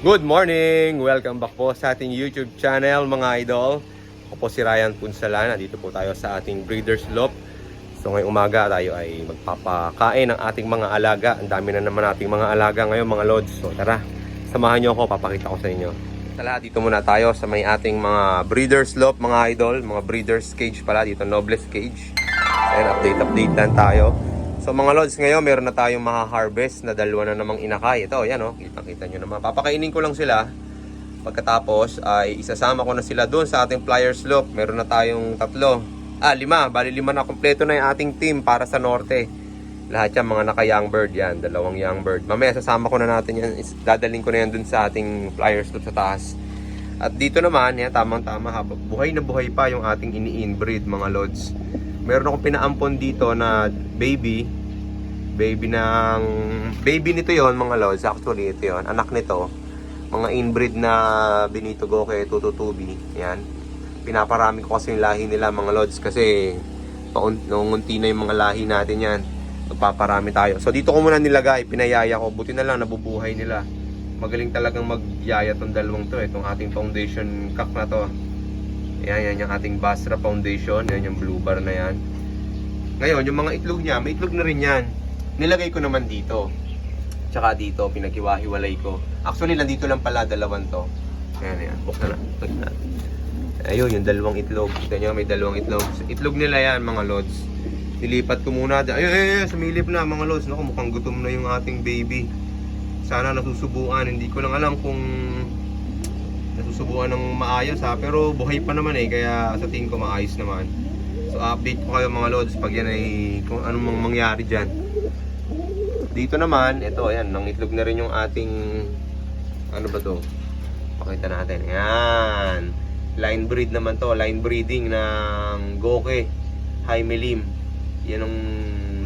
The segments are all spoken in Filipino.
Good morning! Welcome back po sa ating YouTube channel mga idol. Ako po si Ryan Punsalan. Nandito po tayo sa ating Breeders' Loft. So ngayong umaga tayo ay magpapakain ng ating mga alaga. Ang dami na naman ating mga alaga ngayon mga lods. So tara, samahan nyo ako, papakita ko sa inyo. Sa lahat, dito muna tayo sa may ating mga Breeders' Loft mga idol. Mga Breeders' Cage pala dito, Nobles Cage. And update lang tayo. So mga lods, ngayon meron na tayong maha-harvest na dalawa na namang inakay. Ito, yan o, kitang-kita nyo naman. Papakainin ko lang sila. Pagkatapos ay isasama ko na sila doon sa ating Flyers Loft. Meron na tayong 5. Bali 5 na, kompleto na yung ating team para sa norte. Lahat yan mga naka-young bird yan, 2 young bird. Mamaya sasama ko na natin yan, dadaling ko na yan doon sa ating Flyers Loft sa taas. At dito naman, yan, tamang-tama, buhay na buhay pa yung ating ini-inbreed mga lods. Meron akong pinaampon dito na baby nito yon mga lods. Actually ito yon, anak nito, mga inbreed na Benito Goque Tututubi. Yan, pinaparami ko kasi yung lahi nila mga lods, kasi nangungunti na yung mga lahi natin yan, magpaparami tayo. So dito ko muna nilagay, pinayaya ko, buti na lang nabubuhay nila. Magaling talagang magyaya tong dalawang to, itong ating foundation cock na to. Yan yung ating Basra Foundation. Yan yung blue bar na yan. Ngayon, yung mga itlog niya, may itlog na rin yan. Nilagay ko naman dito. Tsaka dito, pinaghiwa-hiwalay ko. Actually, nandito lang pala, 2 to. Yan. Buksan na. Ayun, yung 2 itlog. Kita nyo, may 2 itlog. Itlog nila yan, mga lods. Nilipat ko muna. Ayun, sumilip na, mga lods. Naku, mukhang gutom na yung ating baby. Sana nasusubuan. Hindi ko lang alam kung nasusubuan ng maayos pero buhay pa naman kaya sa tingin ko maayos naman. So update ko kayo mga lods pag yan ay kung anong mangyari dyan. Dito naman, ito ayan, nang itlog na rin yung ating ano ba to? Pakita natin. Ayan, line breed naman to, line breeding ng Goque Jaime Lim. Yan ang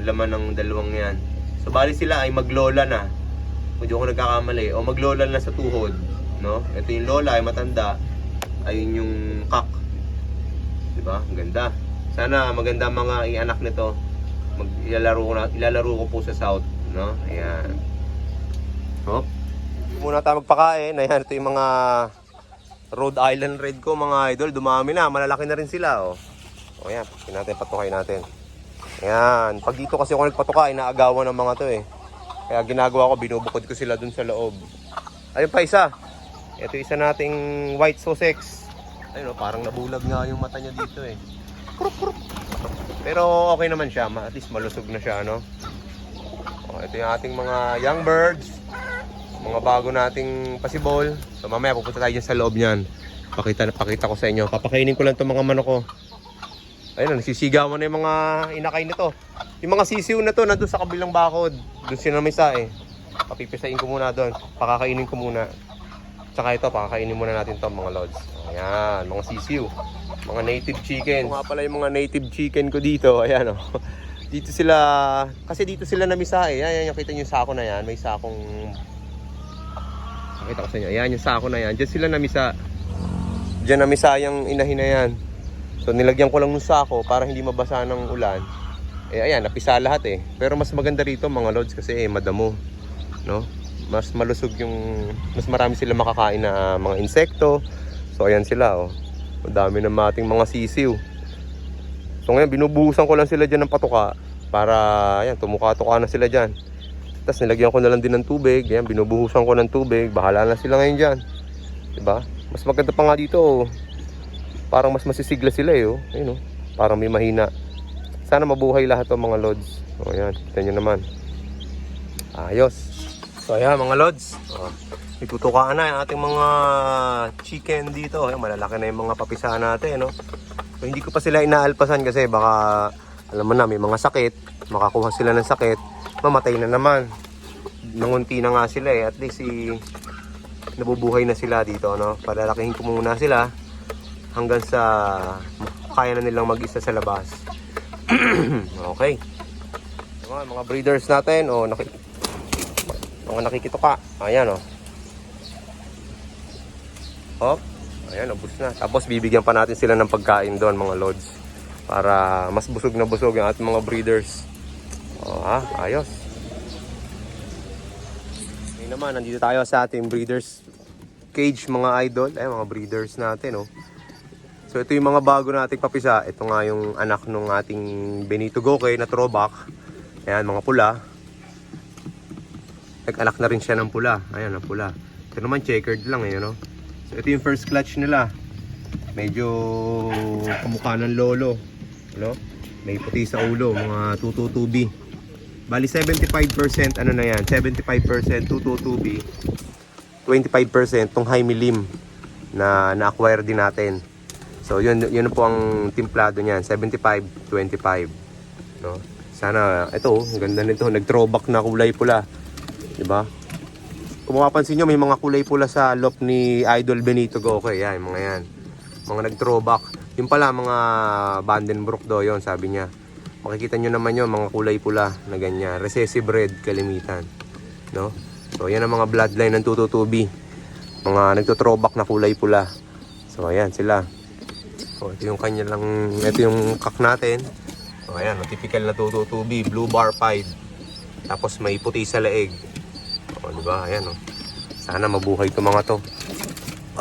laman ng 2 yan. So bali sila ay maglola na, kung di ako nagkakamali, o maglola na sa tuhod, no? Ito yung lola ay matanda, ayun yung cock. Diba? Ang ganda. Sana maganda mga ianak nito. Ilalaro ko po sa south, no? Ayan. Hop. Muna tayo magpakain. Ayan, ito yung mga Rhode Island Red ko mga idol. Dumami na, malalaki na rin sila, oh. O ayan, patukay natin. Ayan, pag dito kasi ako nagpatukay, inaagawan ng mga to Kaya ginagawa ko, binubukod ko sila dun sa loob. Ayun pa isa. Ito isa nating white Sussex. Ayun, parang nabulag nga yung mata niya dito Krup, krup. Pero okay naman siya, at least malusog na siya, no? Ito yung ating mga young birds, mga bago nating pasibol. So mamaya pupunta tayo dyan sa loob niyan. Pakita ko sa inyo. Papakainin ko lang itong mga manok ko. Ayun, nagsisigawan na yung mga inakay nito. Yung mga sisiw na to, nandun sa kabilang bakod. Doon sila may isa Papipisain ko muna doon. Pakakainin ko muna. Tsaka ito, pakakainin muna natin to mga lods. Ayan, mga sisiw. Mga native chicken. Ito nga pala yung mga native chicken ko dito. Ayan Dito sila, kasi dito sila namisa Ayan, kita nyo yung sako na yan. May sakong, nakita ko sa inyo. Ayan, yung sako na yan. Diyan sila namisa. Diyan namisa yung inahin na yan. So nilagyan ko lang ng sako para hindi mabasa ng ulan. Ayan, napisa lahat Pero mas maganda rito mga lods kasi madamo, no? Mas malusog mas marami sila makakain na mga insekto. So ayan sila Madami na mating mga sisiw. So ngayon binubuhusan ko lang sila dyan ng patuka para ayan, tumuka-tuka na sila dyan. Tapos nilagyan ko na lang din ng tubig. Ayan, binubuhusan ko ng tubig. Bahala na sila ngayon dyan, diba? Mas maganda pa nga dito parang mas masisigla sila Ayun parang may mahina. Sana mabuhay lahat ng mga lods. Ayan, kita nyo naman. Ayos. So ayan mga lods, itutukaan na yung ating mga chicken dito. Ayan, malalaki na yung mga papisahan natin So hindi ko pa sila inaalpasan kasi baka alam mo na may mga sakit, makakuha sila ng sakit, mamatay na naman. Nangunti na nga sila At least nabubuhay na sila dito, no? Palalakihin ko muna sila hanggang sa kaya na nilang mag-isa sa labas. Okay. Mga breeders natin mga nakikituka. Ayan Hop. Ayan, ubos na. Tapos bibigyan pa natin sila ng pagkain doon mga lods para mas busog na busog yung ating mga breeders. Ayos. Ngayon naman, nandito tayo sa ating breeders cage mga idol. Ay, mga breeders natin, oh. So ito yung mga bago nating papisa. Ito nga yung anak ng ating Benito Goke na throwback. Ayan, mga pula. Nag-anak na rin siya ng pula. Ayan, ang pula. Ito naman checkered lang, eh, no? So ito yung first clutch nila. Medyo kamukha ng lolo, no? May puti sa ulo, mga 222B. Bali 75% ano na yan, 75% 222B. 25% tong high milim na na-acquire din natin. So yun po ang timplado niyan, 75-25, no? Sana ito, ang ganda nito, nag-throwback na kulay pula, 'di ba? Kung mapapansin niyo, may mga kulay pula sa loft ni Idol Benito Goke, yan, mga yan. Mga nag-throwback. Yung pala mga Vandenbroek do, yon sabi niya. Makikita niyo naman yon, mga kulay pula na ganyan, recessive red kalimitan, no? So yan ang mga bloodline ng 222B. Mga nagto-throwback na kulay pula. So ayan sila. So, ito yung kanya lang, ito yung kak natin. So, ayan, typical na 222B, blue bar pied. Tapos may puti sa leeg. O, diba? Ayan, o. Sana mabuhay itong mga to.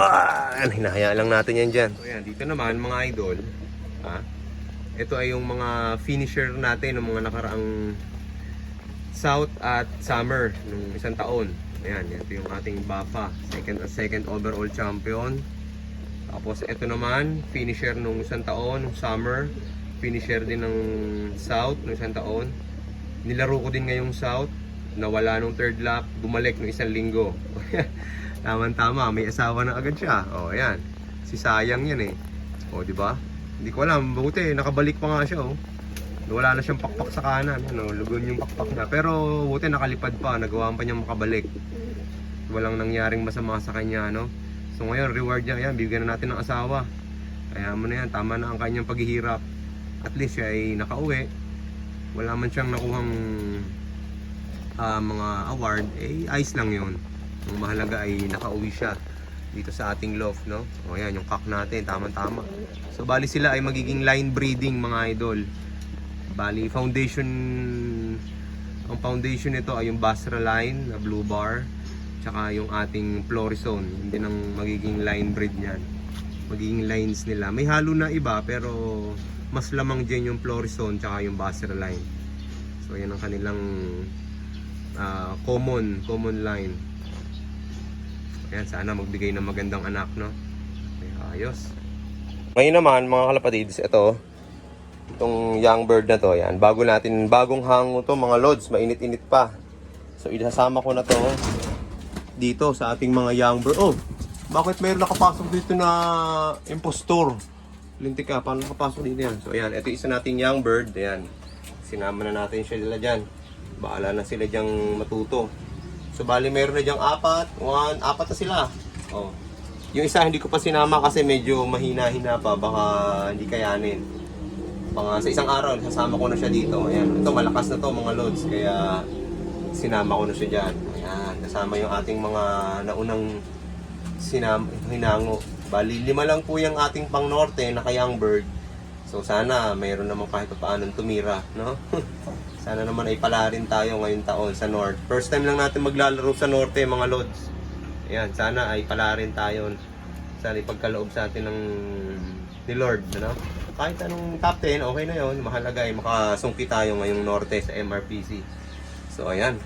Ayan, hinahayaan lang natin yan dyan. So, ayan, dito naman, mga idol. Ito ay yung mga finisher natin ng mga nakaraang South at Summer nung isang taon. Ayan, ito yung ating Bafa, second overall champion. Tapos ito naman, finisher nung isang taon, nung summer. Finisher din ng South nung isang taon. Nilaro ko din ngayong South. Nawala nung third lap, bumalik nung isang linggo. Tama-tama, may asawa na agad siya. O, ayan. Si Sayang yan eh. O, di ba? Hindi ko alam, buti, nakabalik pa nga siya, oh. Wala na siyang pakpak sa kanan, ano, lugon yung pakpak niya. Pero buti nakalipad pa, nagawa pa niyang makabalik. Walang nangyaring masama sa kanya, no? So ngayon, reward niya, ayan, bibigyan na natin ng asawa. Kaya mo na yan, tama na ang kanyang paghihirap. At least siya ay nakauwi. Wala man siyang nakuhang mga award, eh ayos lang yun. Ang mahalaga ay nakauwi siya dito sa ating loft, no? O yan, yung kak natin, tama-tama. So bali sila ay magiging line breeding, mga idol. Bali, foundation, ang foundation nito ay yung Basra line na blue bar. Tsaka yung ating Florizone, hindi nang magiging line breed niyan. Magiging lines nila. May halo na iba pero mas lamang dyan yung Florizone tsaka yung Basra line. So yan ang kanilang common line. Ayan, sana magbigay ng magandang anak, no? Okay, ayos. Ngayon naman mga kalapatids, itong young bird na to, yan. Bagong hango to mga lods, mainit-init pa. So isasama ko na to dito sa ating mga young bird. Oh, bakit mayroon nakapasok dito na impostor? Lintik ka, paano nakapasok dito yan? So ayan, ito isa nating young bird. Ayan, sinama na natin sila dyan. Baala na sila dyang matuto. So bali meron na dyang apat na sila. Oh, yung isa hindi ko pa sinama kasi medyo mahina-hina pa, baka hindi kayanin. Sa isang araw, sasama ko na siya dito. Ayan, ito malakas na to mga lods, kaya sinama ko na siya dyan. Ayan, kasama yung ating mga naunang hinango. Bali, 5 lang po yung ating pang norte na young bird. So sana mayroon naman kahit paanong tumira, no? Sana naman ay pala rin tayo ngayong taon sa north. First time lang natin maglalaro sa norte, mga lods. Ayan, sana ay pala rin tayo. Sana ipagkaloob sa atin ni Lord, ano? Kahit anong top 10, okay na yon. Mahalaga ay makasungki tayo ngayong norte sa MRPC. So ayan,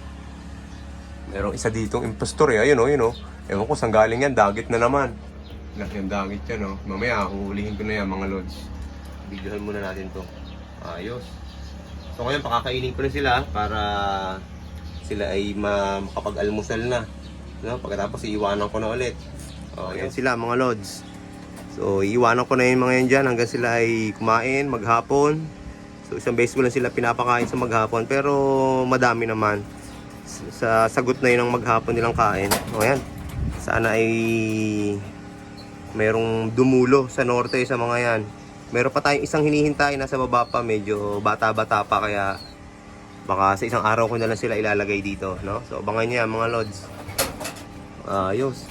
merong isa ditong impostor, eh. Ayun o, yun o. Ewan ko saan galing yan, dagit na naman. Yung dagit yan, o. Mamaya huhulihin ko na yan, mga lods. Videohan muna natin to. Ayos. So ngayon, pakakainin ko na sila para sila ay makapag-almusal na, no? Pagkatapos iiwanan ko na ulit. Ayan sila, mga lods. So iiwanan ko na yung mga yan dyan hanggang sila ay kumain, maghapon. So isang beses ko lang sila pinapakain sa maghapon, pero madami naman. Sa sagot na yun ang maghapon nilang kain. O yan, sana ay merong dumulo sa norte sa mga yan. Meron pa tayong isang hinihintay, nasa baba pa, medyo bata-bata pa, kaya baka sa isang araw ko na lang sila ilalagay dito, no? So abangan niyo yan, mga lods. Ayos.